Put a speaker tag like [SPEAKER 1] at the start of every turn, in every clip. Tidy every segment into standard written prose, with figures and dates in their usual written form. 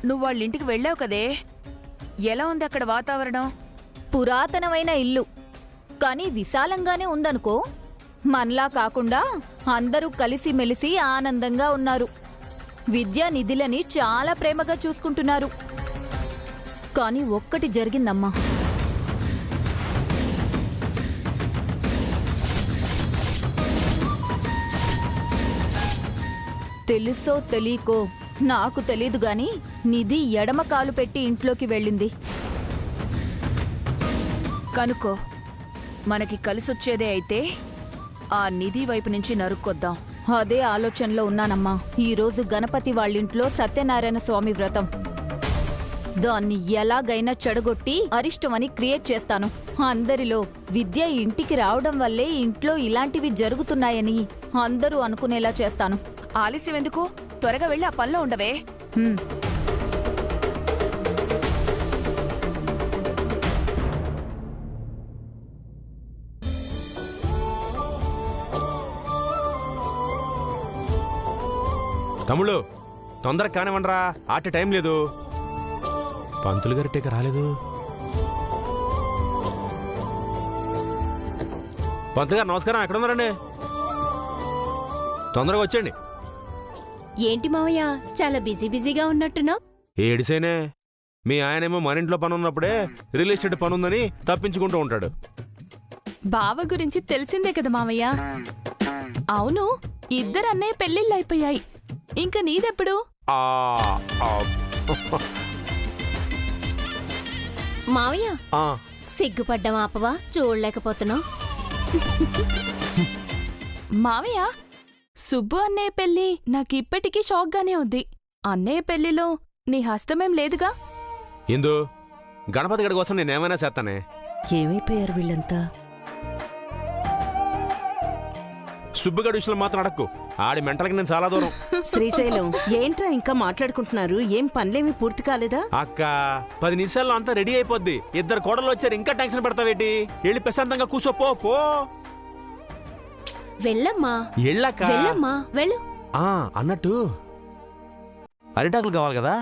[SPEAKER 1] నువ్వు వాళ్ళింటికి వెళ్ళావు కదే, ఎలా ఉంది అక్కడ వాతావరణం?
[SPEAKER 2] పురాతనమైన ఇల్లు కానీ విశాలంగానే ఉందనుకో. మనలా కాకుండా అందరూ కలిసిమెలిసి ఆనందంగా ఉన్నారు. విద్యా నిధులని చాలా ప్రేమగా చూసుకుంటున్నారు. కానీ ఒక్కటి జరిగిందమ్మా. తెలుసో తెలీకో నాకు తెలీదు గాని నిధి ఎడమ కాలు పెట్టి ఇంట్లోకి వెళ్ళింది.
[SPEAKER 1] కనుకో, మనకి కలిసొచ్చేదే అయితే ఆ నిధి వైపు నుంచి నరుక్కొద్దాం.
[SPEAKER 2] అదే ఆలోచనలో ఉన్నానమ్మా. ఈరోజు గణపతి వాళ్ళింట్లో సత్యనారాయణ స్వామి వ్రతం. దాన్ని ఎలాగైనా చెడగొట్టి అరిష్టమని క్రియేట్ చేస్తాను. అందరిలో విద్య ఇంటికి రావడం వల్లే ఇంట్లో ఇలాంటివి జరుగుతున్నాయని అందరూ అనుకునేలా చేస్తాను.
[SPEAKER 1] ఆలస్యం ఎందుకు? త్వరగా వెళ్ళి ఆ పనిలో ఉండవే.
[SPEAKER 3] తమ్ముళ్ళు, తొందరగా కానివ్వండిరా, ఆట టైం లేదు. పంతులు గారి టీక రాలేదు. పంతులు గారు నమస్కారం, ఎక్కడ ఉన్నారండి? తొందరగా వచ్చేయండి.
[SPEAKER 4] ఏంటి మావయ్య, చాలా బిజీగా ఉన్నట్టున్నావు?
[SPEAKER 3] ఏడిసేనే, మీ ఆయనేమో మన ఇంట్లో పని ఉన్నప్పుడే రియల్ ఎస్టేట్ పని ఉందని తప్పించుకుంటూ ఉంటాడు.
[SPEAKER 5] బావ గురించి తెలిసిందే కదా మావయ్య. అవును, ఇద్దరు అన్నయ్య పెళ్లిళ్ళు అయిపోయాయి. ఇంకా నీదెప్పుడు?
[SPEAKER 4] మావయ్య సిగ్గుపడ్డం ఆపవా, చూడలేకపోతున్నావు.
[SPEAKER 5] మావయ్య, సుబ్బు అన్నయ్య పెళ్లి నాకిప్పటికీ షాక్ గానే ఉంది. అన్నయ్య పెళ్లిలో నీ హస్తమేం లేదుగా?
[SPEAKER 3] ఇందు, గణపతి గడి కోసం నేనేమైనా చేస్తానే.
[SPEAKER 1] ఏమైపోయారు వీళ్ళంతా?
[SPEAKER 3] సుబ్బుగడి విషయంలో మాత్రం అడక్కు, ఆడి మెంటలకి నేను చాలా దూరం.
[SPEAKER 6] శ్రీశైలం, ఏంట్రా ఇంకా మాట్లాడుకుంటున్నారు? ఏం పనులేమి పూర్తి కాలేదా?
[SPEAKER 3] అక్క, 10 నిమిషాల్లో అంతా రెడీ అయిపోద్ది. ఇద్దరు కోడలు వచ్చారు, ఇంకా టెన్షన్ పడతావేటి? వెళ్ళి ప్రశాంతంగా కూసో. పో
[SPEAKER 4] వెళ్ళమ్మా,
[SPEAKER 3] ఎళ్ళక్క,
[SPEAKER 4] వెళ్ళమ్మా, వెళ్ళు.
[SPEAKER 3] అన్నట్టు అరిటాకులు కావాలి కదా?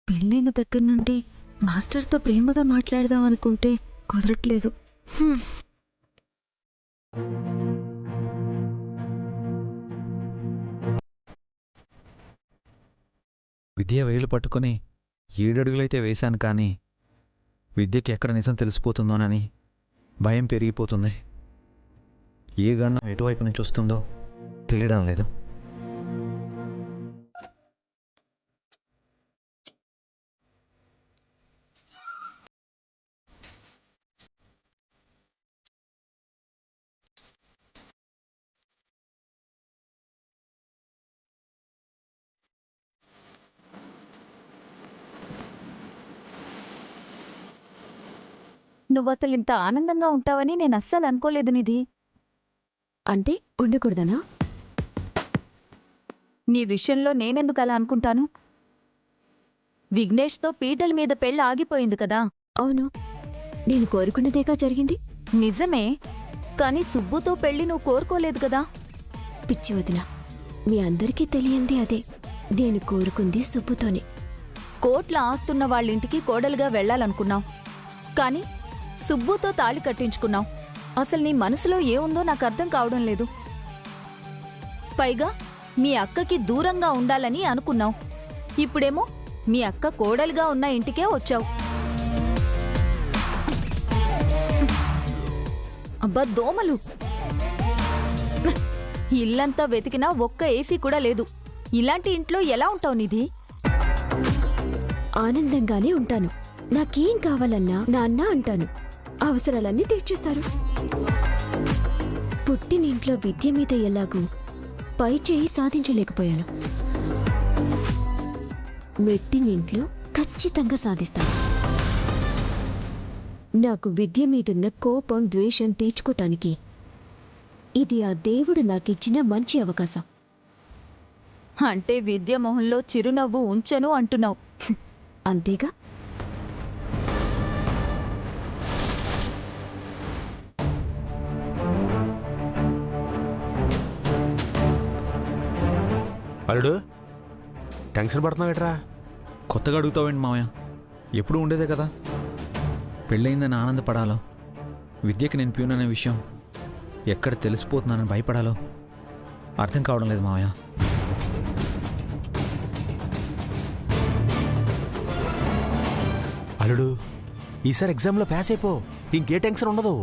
[SPEAKER 7] పెళ్ళైన దగ్గర నుండి మాస్టర్తో ప్రేమగా మాట్లాడదాం అనుకుంటే కుదరట్లేదు.
[SPEAKER 8] విద్య వేలు పట్టుకుని 7 అడుగులైతే వేశాను, కానీ విద్యకి ఎక్కడ నిజం తెలిసిపోతుందోనని భయం పెరిగిపోతుంది. ఏ గణం ఎటువైపు నుంచి వస్తుందో తెలియడం లేదు.
[SPEAKER 2] నువ్వసలు ఇంత ఆనందంగా ఉంటావని నేను అస్సలు అనుకోలేదు నిధి.
[SPEAKER 4] అంటే ఉండకూడదనా?
[SPEAKER 2] నీ విషయంలో నేనెందుకు అలా అనుకుంటాను? విఘ్నేష్తో పీటల మీద పెళ్ళి ఆగిపోయింది కదా.
[SPEAKER 4] అవును, నేను కోరుకున్నదేగా జరిగింది.
[SPEAKER 2] నిజమే, కానీ సుబ్బుతో పెళ్లి నువ్వు కోరుకోలేదు కదా.
[SPEAKER 4] పిచ్చి వదిన, మీ అందరికీ తెలియంది అదే. నేను కోరుకుంది సుబ్బుతోనే.
[SPEAKER 2] కోట్ల ఆస్తున్న వాళ్ళింటికి కోడలుగా వెళ్ళాలనుకున్నావు, కానీ సుబ్బుతో తాళి కట్టించుకున్నావు. అసలు నీ మనసులో ఏముందో నాకు అర్థం కావడం లేదు. పైగా మీ అక్కకి దూరంగా ఉండాలని అనుకున్నావు. ఇప్పుడేమో మీ అక్క కోడలుగా ఉన్న ఇంటికే వచ్చావు. అబ్బా దోమలు! ఇల్లంతా వెతికినా ఒక్క ఏసీ కూడా లేదు. ఇలాంటి ఇంట్లో ఎలా ఉంటావు నిధి?
[SPEAKER 4] ఆనందంగానే ఉంటాను. నాకేం కావాలన్నా నాన్న అంటాను. అవసరాలన్నీ తీర్చేస్తారు. పుట్టినింట్లో విద్య మీద ఎలాగూ పై చేయి సాధించలేకపోయాను. మెట్టినింట్లో ఖచ్చితంగా సాధిస్తాను. నాకు విద్య మీదున్న కోపం ద్వేషం తీర్చుకోటానికి ఇది ఆ దేవుడు నాకిచ్చిన మంచి అవకాశం.
[SPEAKER 2] అంటే విద్య మొహంలో చిరునవ్వు ఉంచను అంటున్నావు.
[SPEAKER 4] అంతేగా.
[SPEAKER 3] అల్లుడు టెన్షన్ పడుతున్నావేట్రా?
[SPEAKER 8] కొత్తగా అడుగుతావేంటి మావయ్య? ఎప్పుడు ఉండేదే కదా. పెళ్ళయిందని ఆనందపడాలో, విద్యకి నేను ప్యూన్ అనే విషయం ఎక్కడ తెలిసిపోతున్నానని భయపడాలో అర్థం కావడం లేదు మావయ్య.
[SPEAKER 3] అల్లుడు ఈసారి ఎగ్జామ్లో పాస్ అయిపో, ఇంకే టెన్షన్ ఉండదు.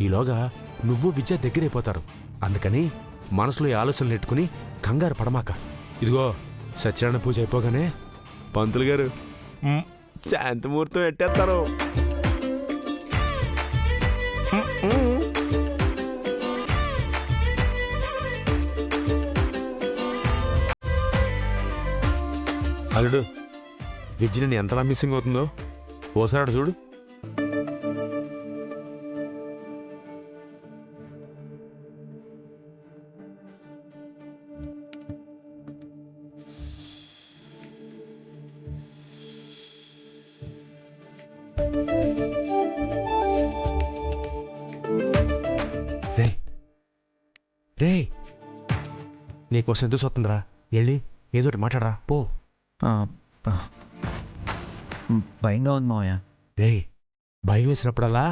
[SPEAKER 3] ఈలోగా నువ్వు విద్య దగ్గరైపోతారు. అందుకని మనసులో ఈ ఆలోచనలు నెట్టుకుని కంగారు పడమాక. ఇదిగో సత్యనారాయణ పూజ అయిపోగానే పంతులు గారు శాంతిముహూర్తం పెట్టేస్తారు. అల్లుడు విద్యని ఎంతలా మిస్సింగ్ అవుతుందో ఓసారి చూడు. రే రే నీకోసం ఎందుకు వస్తుందిరా? వెళ్ళి ఏదో మాట్లాడరా పో.
[SPEAKER 8] భయంగా ఉంది మావయ్య.
[SPEAKER 3] రే భయం వేసినప్పుడల్లా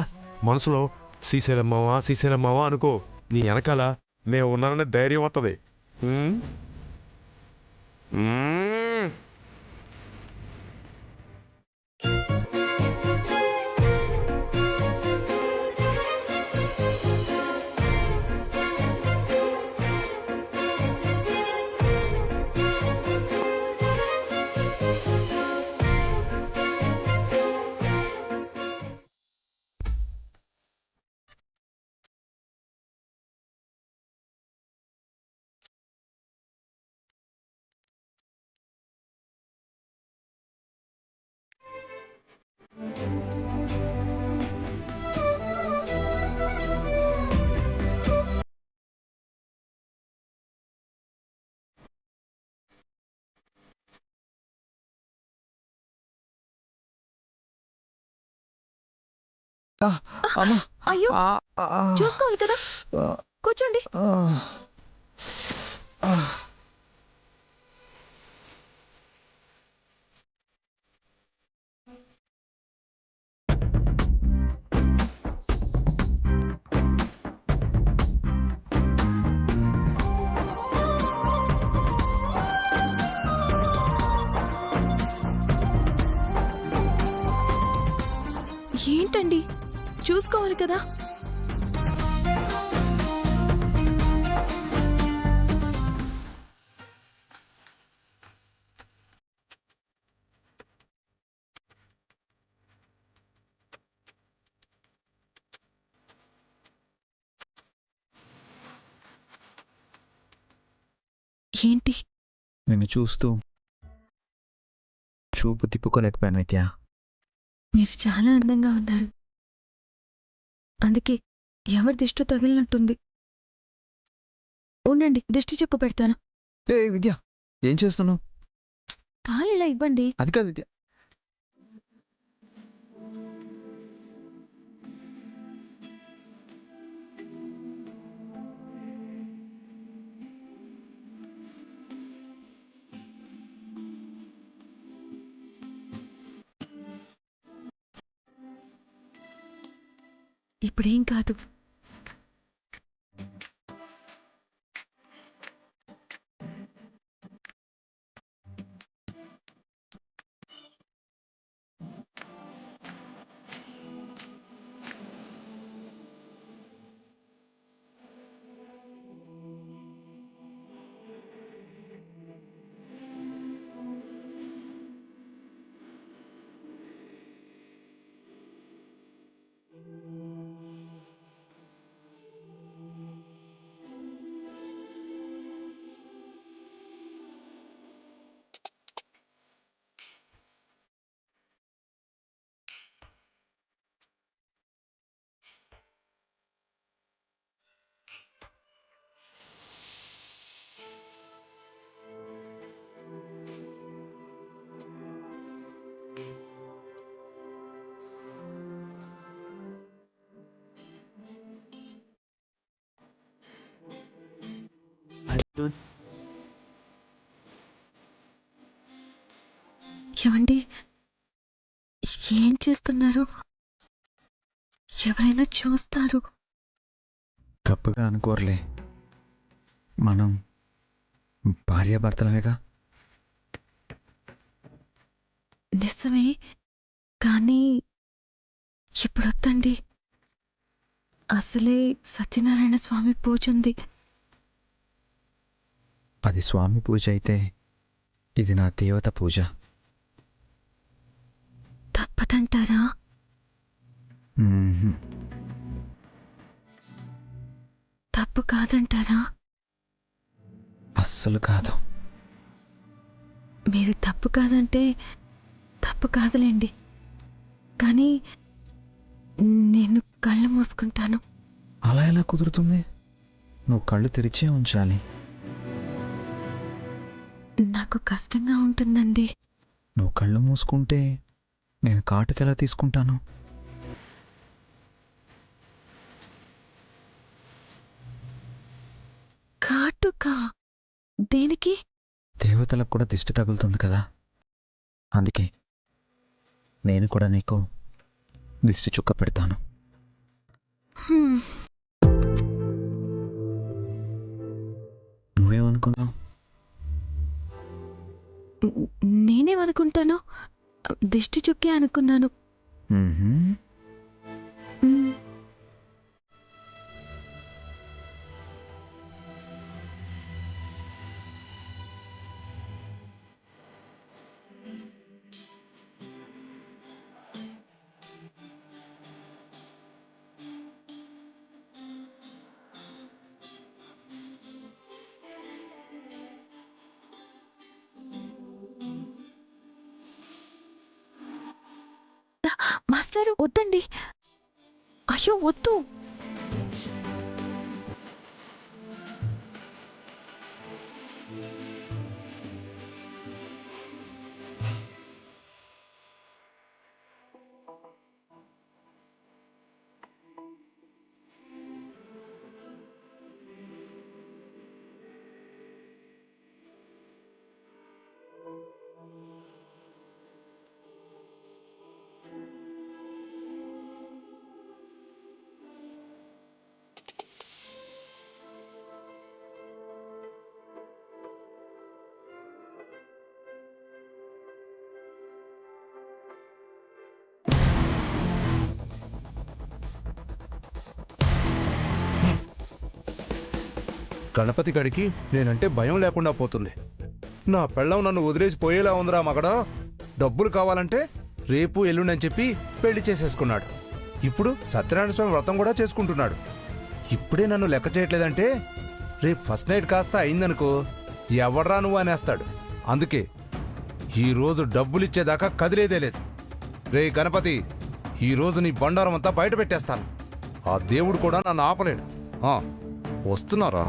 [SPEAKER 3] మనసులో శ్రీశైలమ్మావా అనుకో. నీ వెనకాల నేను ఉన్నాననే ధైర్యం వస్తుంది.
[SPEAKER 7] అయ్యో చూసుకోవాలి కదా, కూర్చోండి.
[SPEAKER 1] ఏంటండి చూసుకోవాలి కదా. ఏంటి
[SPEAKER 8] నిన్ను చూస్తూ చూపు తిప్పుకోలేకపోయాను విద్య.
[SPEAKER 7] మీరు చాలా అందంగా ఉన్నారు. అందుకే ఎవరి దిష్టి తగిలినట్టుంది. ఉండండి, దిష్టి చుక్క పెడతాను.
[SPEAKER 8] ఏ విద్య, ఏం చేస్తున్నావు?
[SPEAKER 7] కాలు ఇలా ఇవ్వండి.
[SPEAKER 8] అది కాదు విద్య.
[SPEAKER 7] ఇప్పుడేం కాదు. ఏమండి, ఏం చేస్తున్నారు? ఎవరైనా చూస్తారు.
[SPEAKER 8] తప్పుగా అనుకోర్లే, మనం భార్యాభర్తలమేగా.
[SPEAKER 7] నిజమే, కానీ ఇప్పుడు వద్దండి. అసలే సత్యనారాయణ స్వామి పూజ ఉంది.
[SPEAKER 8] అది స్వామి పూజ అయితే ఇది నా దేవత పూజ.
[SPEAKER 7] తప్పదంటారా?
[SPEAKER 8] మ్మ్హ్మ్.
[SPEAKER 7] తప్పు కాదంటారా?
[SPEAKER 8] అస్సలు కాదు.
[SPEAKER 7] మీరు తప్పు కాదంటే తప్పు కాదులేండి, కానీ నేను కళ్ళు మూసుకుంటాను.
[SPEAKER 8] అలా ఎలా కుదురుతుంది? నువ్వు కళ్ళు తెరిచే ఉంచాలి.
[SPEAKER 7] నాకు కష్టంగా ఉంటుందండి.
[SPEAKER 8] నువ్వు కళ్ళు మూసుకుంటే నేను కాటుకెలా తీసుకుంటాను?
[SPEAKER 7] కాటుకా? దేనికి?
[SPEAKER 8] దేవతలకు కూడా దిష్టి తగులుతుంది కదా, అందుకే నేను కూడా నీకు దిష్టి చుక్క పెడతాను.
[SPEAKER 7] హ్మ్,
[SPEAKER 8] నువ్వేమనుకున్నావు?
[SPEAKER 7] నేనేమనుకుంటాను? దిష్టి చుక్కే అనుకున్నాను.
[SPEAKER 8] మ్మ్హ్మ్.
[SPEAKER 7] మ్, మాస్టారు వద్దండి. అయ్యో వద్దు.
[SPEAKER 9] గణపతి గడికి నేనంటే భయం లేకుండా పోతుంది. నా పెళ్ళం నన్ను వదిలేసి పోయేలా ఉందిరా మగడా. డబ్బులు కావాలంటే రేపు ఎల్లుండని చెప్పి పెళ్లి చేసేసుకున్నాడు. ఇప్పుడు సత్యనారాయణ స్వామి వ్రతం కూడా చేసుకుంటున్నాడు. ఇప్పుడే నన్ను లెక్క చేయట్లేదంటే రేపు ఫస్ట్ నైట్ కాస్త అయిందనుకో ఎవడ్రా నువ్వు అనేస్తాడు. అందుకే ఈరోజు డబ్బులిచ్చేదాకా కదిలేదే లేదు. రే గణపతి, ఈరోజు నీ బండారం అంతా బయట పెట్టేస్తాను. ఆ దేవుడు కూడా నన్ను ఆపలేడు. వస్తున్నారా?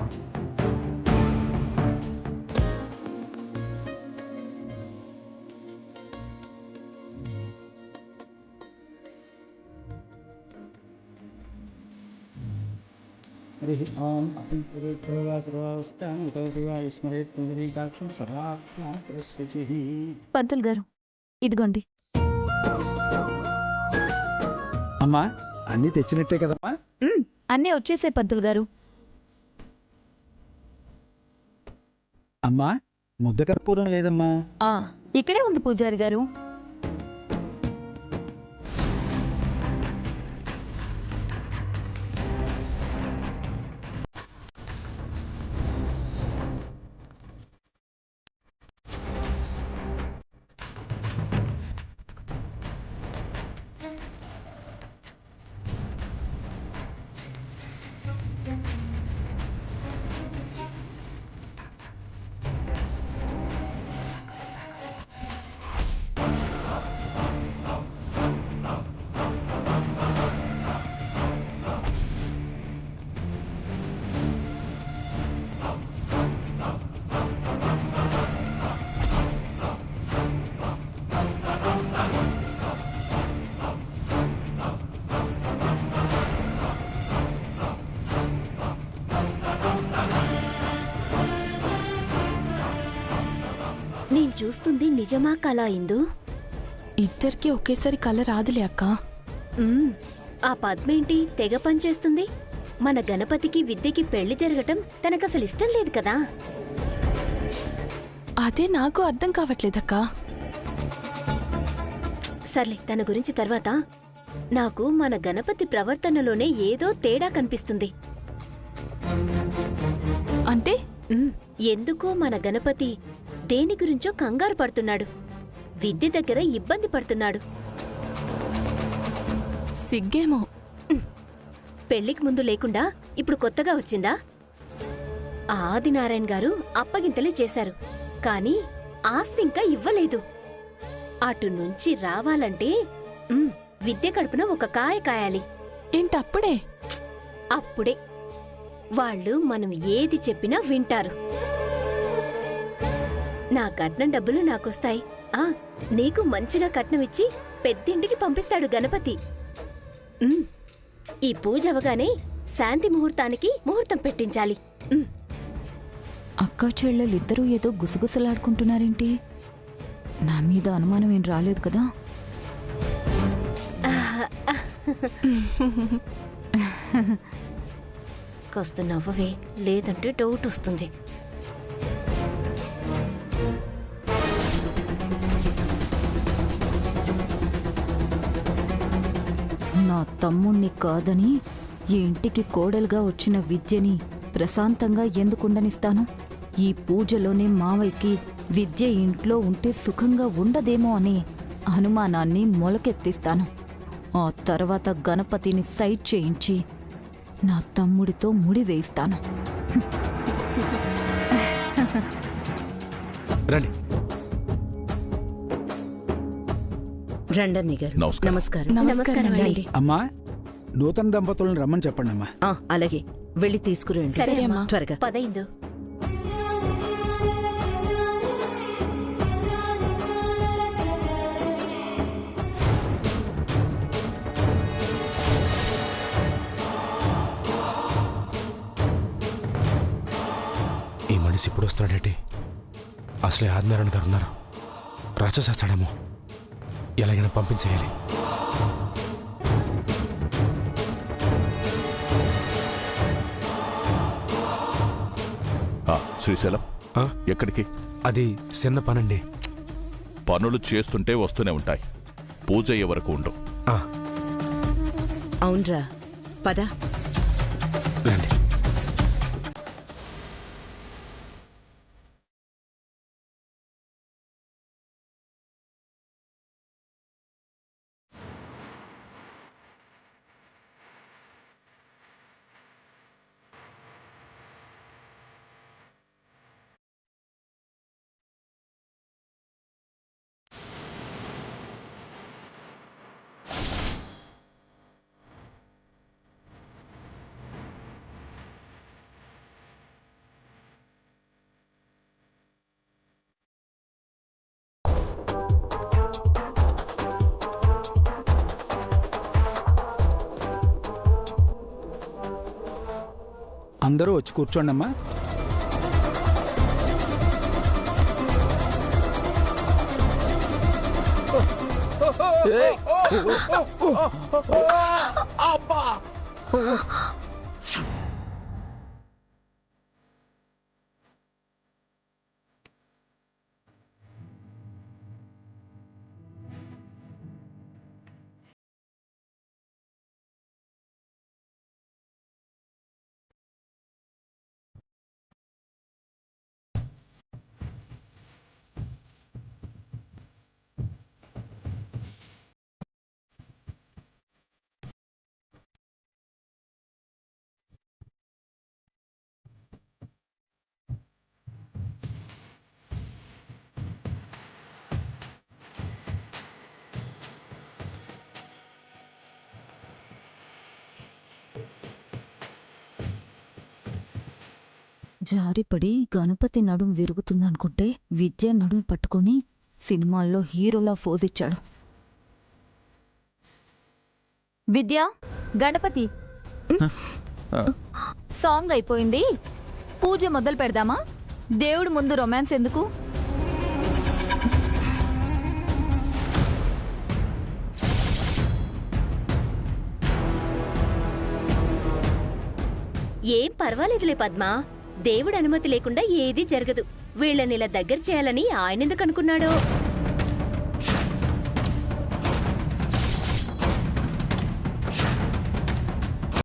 [SPEAKER 2] పంతులు గారు, ఇదిగోండి.
[SPEAKER 10] అమ్మా, అన్నీ తెచ్చినట్టే కదమ్మా?
[SPEAKER 2] అన్నీ వచ్చేసే పంతులు గారు.
[SPEAKER 10] అమ్మా, ముద్ద కర్పూరం లేదమ్మా?
[SPEAKER 2] ఇక్కడే ఉంది పూజారి గారు.
[SPEAKER 4] చూస్తుంది నిజమా కళ ఇందు?
[SPEAKER 5] ఇద్దరికి ఒకేసారి కల రాదులే అక్క.
[SPEAKER 4] ఆ పద్మేంటి తెగ పనిచేస్తుంది? మన గణపతికి విద్యకి పెళ్లి జరగటం తనకసలు ఇష్టం లేదు కదా.
[SPEAKER 5] అదే నాకు అర్థం కావట్లేదక్కా.
[SPEAKER 4] సర్లే, తన గురించి తర్వాత. నాకు మన గణపతి ప్రవర్తనలోనే ఏదో తేడా కనిపిస్తుంది.
[SPEAKER 5] అంటే
[SPEAKER 4] ఎందుకో మన గణపతి దేని గురించో కంగారు పడుతున్నాడు. విద్య దగ్గర ఇబ్బంది పడుతున్నాడు.
[SPEAKER 5] సిగ్గేమో.
[SPEAKER 4] పెళ్లికి ముందు లేకుండా ఇప్పుడు కొత్తగా వచ్చిందా? ఆదినారాయణ గారు అప్పగింతలే చేశారు, కానీ ఆస్తి ఇంకా ఇవ్వలేదు. అటు నుంచి రావాలంటే విద్య కడుపున ఒక కాయ కాయాలి.
[SPEAKER 5] ఏంటప్పుడే?
[SPEAKER 4] అప్పుడే వాళ్ళు మనం ఏది చెప్పినా వింటారు. నా కట్నం డబ్బులు నాకొస్తాయి. నీకు మంచిగా కట్నం ఇచ్చి పెద్దింటికి పంపిస్తాడు గణపతి. ఈ పూజ అవగానే శాంతి ముహూర్తానికి ముహూర్తం పెట్టించాలి.
[SPEAKER 2] అక్కా చెల్లెలిద్దరూ ఏదో గుసగుసలాడుకుంటున్నారేంటి? నా మీద అనుమానం ఏం రాలేదు కదా?
[SPEAKER 4] కాస్త నవ్వవే, లేదంటే డౌట్ వస్తుంది.
[SPEAKER 2] నా తమ్ముణ్ణి కాదని ఈ ఇంటికి కోడలుగా వచ్చిన విద్యని ప్రశాంతంగా ఎందుకుండనిస్తాను? ఈ పూజలోనే మావయ్యకి విద్య ఇంట్లో ఉంటే సుఖంగా ఉండదేమో అనే అనుమానాన్ని మొలకెత్తిస్తాను. ఆ తర్వాత గణపతిని సైడ్ చేయించి నా తమ్ముడితో ముడి వేయిస్తాను.
[SPEAKER 3] రండి.
[SPEAKER 6] రండన్నయ్య గారు. నమస్కారం.
[SPEAKER 5] నమస్కారం అండి.
[SPEAKER 10] అమ్మా, నూతన దంపతులను రమ్మని చెప్పండి అమ్మా.
[SPEAKER 6] అలాగే, వెళ్ళి తీసుకురండి.
[SPEAKER 5] సరే అమ్మా.
[SPEAKER 6] త్వరగా
[SPEAKER 4] పదైందు.
[SPEAKER 3] ఈ మనిషి ఇప్పుడు వస్తాడేంటి? అసలే ఆదినారాయణ గారు ఉన్నారు. రాచేసేస్తాడేమో. ఎలాగైనా పంపించేయాలి.
[SPEAKER 11] శ్రీశైలం, ఎక్కడికి?
[SPEAKER 3] అది చిన్న పనండి.
[SPEAKER 11] పనులు చేస్తుంటే వస్తూనే ఉంటాయి, పూజ అయ్యే వరకు ఉండవు.
[SPEAKER 6] అవునరా, పద.
[SPEAKER 3] రండి.
[SPEAKER 10] అందరూ వచ్చి కూర్చోండి అమ్మా.
[SPEAKER 2] జారిపడి గణపతి నడుం విరుగుతుందనుకుంటే విద్య నడుం పట్టుకొని సినిమాల్లో హీరోలా ఫోజిచ్చాడు. విద్య, గణపతి సాంగ్ అయిపోయింది, పూజ మొదలు పెడదామా? దేవుడు ముందు రొమాన్స్ ఎందుకు?
[SPEAKER 4] ఏం పర్వాలేదులే పద్మా, దేవుడి అనుమతి లేకుండా ఏదీ జరగదు. వీళ్ళనిలా దగ్గర చేయాలని ఆయనెందుకు అనుకున్నాడో.